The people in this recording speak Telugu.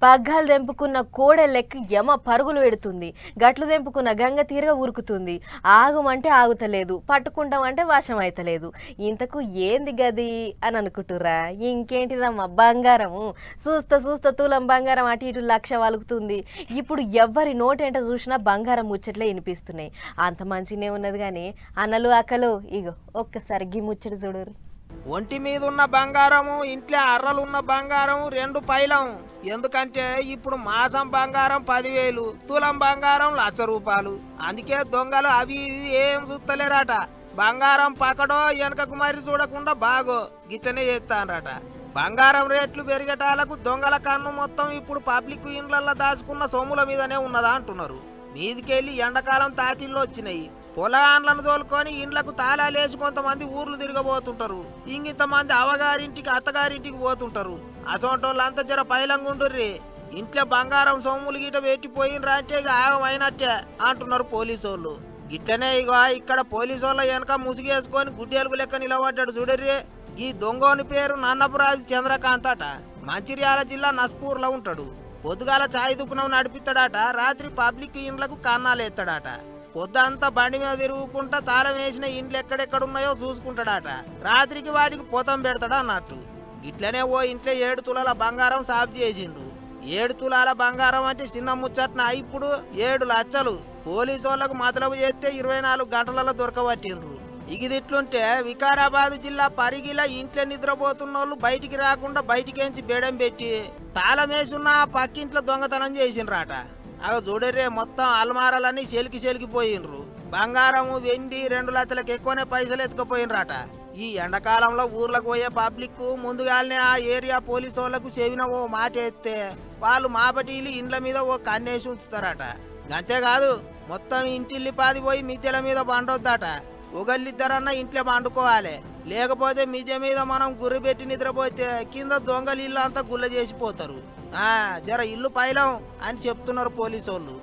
పగ్గాలు తెంపుకున్న కోడె లెక్క యమ పరుగులు పెడుతుంది. గట్లు తెంపుకున్న గంగ తీరగా ఉరుకుతుంది. ఆగుమంటే ఆగుతలేదు, పట్టుకుంటామంటే వశం అయితలేదు. ఇంతకు ఏంది గది అని అనుకుంటురా? ఇంకేంటిదమ్మా బంగారము. చూస్తా చూస్తా తులం బంగారం అటు ఇటు లక్ష వలుకుతుంది. ఇప్పుడు ఎవ్వరి నోటెంట చూసినా బంగారం ముచ్చట్లే వినిపిస్తున్నాయి. అంత మంచినే ఉన్నది కానీ అన్నలు అక్కలు ఇగో ఒక్కసారి గి ముచ్చట చూడరు. ఒంటి మీద ఉన్న బంగారము, ఇంట్లో అర్రలు ఉన్న బంగారం రెండు పైలం. ఎందుకంటే ఇప్పుడు మాసం బంగారం 10,000, తులం బంగారం ₹1,00,000. అందుకే దొంగలు అవి ఇవి ఏం చూస్తలేరట. బంగారం పకడో వెనకకు మరి చూడకుండా బాగో గిట్టనే చేస్తానరట. బంగారం రేట్లు పెరిగేటాలకు దొంగల కన్ను మొత్తం ఇప్పుడు పబ్లిక్ ఇండ్లల్లో దాచుకున్న సొమ్ముల మీదనే ఉన్నదా అంటున్నారు. మీదికెళ్ళి ఎండాకాలం తాకిళ్ళు వచ్చినాయి. పొలాన్లను తోలుకొని ఇండ్లకు తాళాలేసి కొంతమంది ఊర్లు తిరగబోతుంటారు. ఇంతమంది అవగారింటికి అత్తగారింటికి పోతుంటారు. అసోంటోళ్ళంతా జర పైలంగుండుర్రి. ఇంట్లో బంగారం సొమ్ములు గిట పెట్టిపోయినరా అంటే ఇక ఆగమైనట్టే అంటున్నారు పోలీసు వాళ్ళు. గిట్లనే ఇక ఇక్కడ పోలీసు వాళ్ళ వెనక ముసుగేసుకొని గుడ్డేలుగు లెక్క నిలబడ్డాడు చూడర్రి. ఈ దొంగోని పేరు నన్నపురాజు చంద్రకాంత్ అట. మంచిర్యాల జిల్లా నస్పూర్లో ఉంటాడు. పొద్దుగాల చాయ్ దుకాణం నడిపిస్తాడట. రాత్రి పబ్లిక్ ఇండ్లకు కన్నాలు ఎత్తాడట. పొద్దంతా బండి మీద తిరుగుకుంటా తాళం వేసిన ఇండ్లు ఎక్కడెక్కడున్నాయో చూసుకుంటాడట. రాత్రికి వాటికి పోతం పెడతాడు అన్నట్టు. ఇట్లనే ఓ ఇంట్లో 7 తులాల బంగారం సాగు చేసిండు. 7 తులాల బంగారం అంటే చిన్న ముచ్చట్న ఇప్పుడు 7 లక్షలు. పోలీసు వాళ్ళకు మతలబు చేస్తే 24 గంటలలో దొరకబట్టిండ్రు. ఇగిదిట్లుంటే వికారాబాద్ జిల్లా పరిగిల ఇంట్లో నిద్రపోతున్నోళ్ళు బయటికి రాకుండా బయటికేంచి బేడం పెట్టి తాళమేసున్న పక్కింట్లో దొంగతనం చేసిండ్రాట. అగ చూడర్రే, మొత్తం అల్మారాలన్నీ చెలికిపోయినరు. బంగారము వెండి 2 లక్షలకు ఎక్కువనే పైసలు ఎత్తుకుపోయినరాట. ఈ ఎండాకాలంలో ఊర్లకు పోయే పబ్లిక్ ముందుగానే ఆ ఏరియా పోలీసు వాళ్ళకు చెవిన ఓ మాట ఎత్తే వాళ్ళు మాపటీలు ఇండ్ల మీద ఓ కన్నేసి ఉంచుతారట. అంతేకాదు మొత్తం ఇంటిల్లి పాది పోయి మిద్దెల మీద పండొద్దట. ఒకళ్ళిద్దరన్నా ఇంట్లో పండుకోవాలి. లేకపోతే మిద్దె మీద మనం గుర్రు పెట్టి నిద్రపోతే కింద దొంగలు ఇల్లు అంతా గుల్ల చేసిపోతారు. జర ఇల్లు పైలం అని చెప్తున్నారు పోలీసు వాళ్ళు.